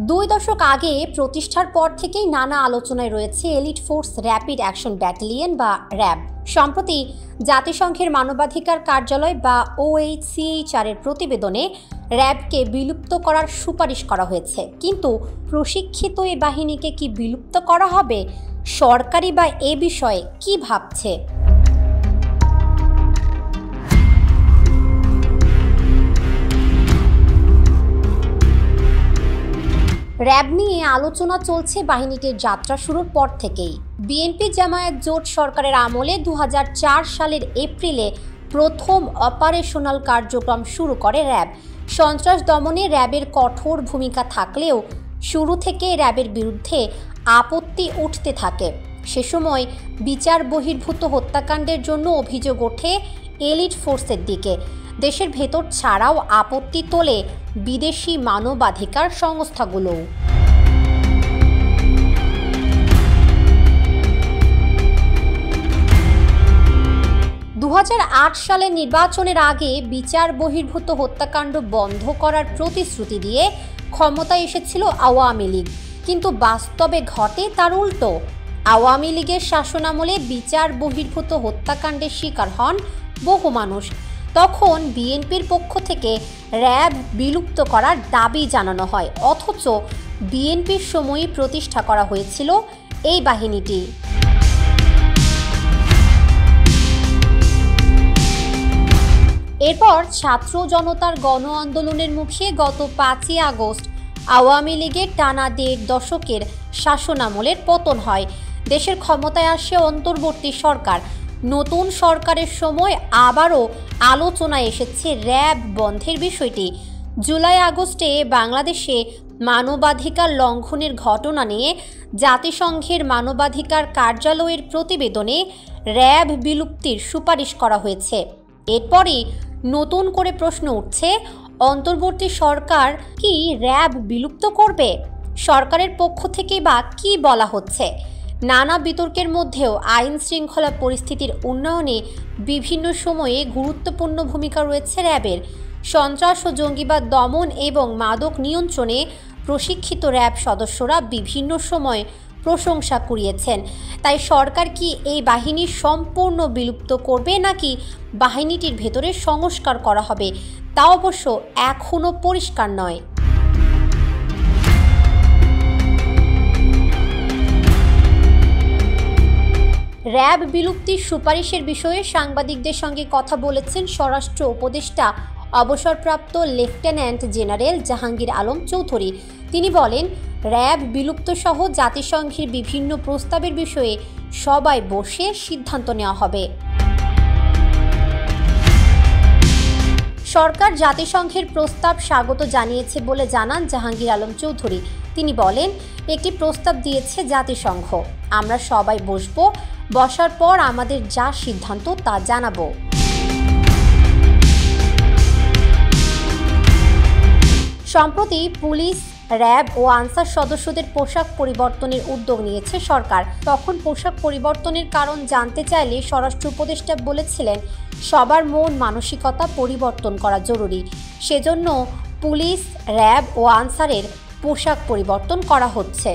2 দশক আগে প্রতিষ্ঠার পর থেকেই নানা আলোচনায় রয়েছে elite force rapid action battalion বা র্যাব। সম্প্রতি জাতিসংঘের মানবাধিকার কার্যালয় বা OHCHR এর প্রতিবেদনে র্যাবকে বিলুপ্ত করার সুপারিশ করা হয়েছে। কিন্তু প্রশিক্ষিত এই বাহিনীকে কি বিলুপ্ত করা হবে? সরকারি বা এ বিষয়ে কি ভাবছে? র্যাব নিয়ে আলোচনা চলছে বাহিনীটির যাত্রা শুরুর পর থেকেই। বিএনপি জামায়াত জোট সরকারের আমলে 2004 সালের এপ্রিলে প্রথম অপারেশনাল কার্যক্রম শুরু করে র্যাব। সন্ত্রাস দমনে র্যাবের কঠোর ভূমিকা থাকলেও শুরু থেকে র্যাবের বিরুদ্ধে আপত্তি উঠতে থাকে। সে সময় বিচার বহির্ভূত হত্যাকাণ্ডের জন্য অভিযোগ ওঠে এলিট ফোর্সের দিকে। দেশের ভেতর ছাড়াও আপত্তি তোলে বিদেশি মানবাধিকার সংস্থাগুলোও। সালের নির্বাচনের আগে বিচার বহির্ভূত হত্যাকাণ্ড বন্ধ করার প্রতিশ্রুতি দিয়ে ক্ষমতায় এসেছিল আওয়ামী লীগ, কিন্তু বাস্তবে ঘটে তার উল্টো। আওয়ামী লীগের শাসনামলে বিচার বহির্ভূত হত্যাকাণ্ডের শিকার হন বহু মানুষ। তখন বিএনপির পক্ষ থেকে র্যাব বিলুপ্ত করার দাবি জানানো হয়, অথচ বিএনপির সময়ই প্রতিষ্ঠা করা হয়েছিল এই বাহিনীটি। এরপর ছাত্র জনতার গণ আন্দোলনের মুখে গত 5ই আগস্ট আওয়ামী লীগের টানা 1.5 দশকের শাসনামলের পতন হয়। দেশের ক্ষমতায় আসে অন্তর্বর্তী সরকার। নতুন সরকারের সময় আবারও আলোচনায় এসেছে র্যাব বন্ধের বিষয়টি। জুলাই আগস্টে বাংলাদেশে মানবাধিকার লঙ্ঘনের ঘটনা নিয়ে জাতিসংঘের মানবাধিকার কার্যালয়ের প্রতিবেদনে র্যাব বিলুপ্তির সুপারিশ করা হয়েছে। এরপরই নতুন করে প্রশ্ন উঠছে, অন্তর্বর্তী সরকার কি র্যাব বিলুপ্ত করবে? সরকারের পক্ষ থেকে বা কি বলা হচ্ছে? নানা বিতর্কের মধ্যেও আইন শৃঙ্খলা পরিস্থিতির উন্নয়নে বিভিন্ন সময়ে গুরুত্বপূর্ণ ভূমিকা রয়েছে র্যাবের। সন্ত্রাস ও জঙ্গিবাদ দমন এবং মাদক নিয়ন্ত্রণে প্রশিক্ষিত র্যাব সদস্যরা বিভিন্ন সময় প্রশংসা কুড়িয়েছেন। তাই সরকার কি এই বাহিনী সম্পূর্ণ বিলুপ্ত করবে নাকি বাহিনীটির ভেতরে সংস্কার করা হবে, তা অবশ্য এখনও পরিষ্কার নয়। র্যাব বিলুপ্তির সুপারিশের বিষয়ে সাংবাদিকদের সঙ্গে কথা বলেছেন স্বরাষ্ট্র উপদেষ্টা অবসরপ্রাপ্ত লেফটেন্যান্ট জেনারেল জাহাঙ্গীর আলম চৌধুরী। তিনি বলেন, র্যাব বিলুপ্ত সহ জাতিসংঘের বিভিন্ন প্রস্তাবের বিষয়ে সবাই বসে সিদ্ধান্ত নেওয়া হবে। সরকার জাতিসংঘের প্রস্তাব স্বাগত জানিয়েছে বলে জানান জাহাঙ্গীর আলম চৌধুরী। তিনি বলেন, একটি প্রস্তাব দিয়েছে জাতিসংঘ, আমরা সবাই বসবো, বসার পর আমাদের যা সিদ্ধান্ত তা জানাবো। সম্প্রতি পুলিশ, র্যাব ও আনসার সদস্যদের পোশাক পরিবর্তনের উদ্যোগ নিয়েছে সরকার। তখন পোশাক পরিবর্তনের কারণ জানতে চাইলে স্বরাষ্ট্র উপদেষ্টা বলেছিলেন, সবার মন মানসিকতা পরিবর্তন করা জরুরি। সেজন্য পুলিশ, র্যাব ও আনসারের পোশাক পরিবর্তন করা হচ্ছে।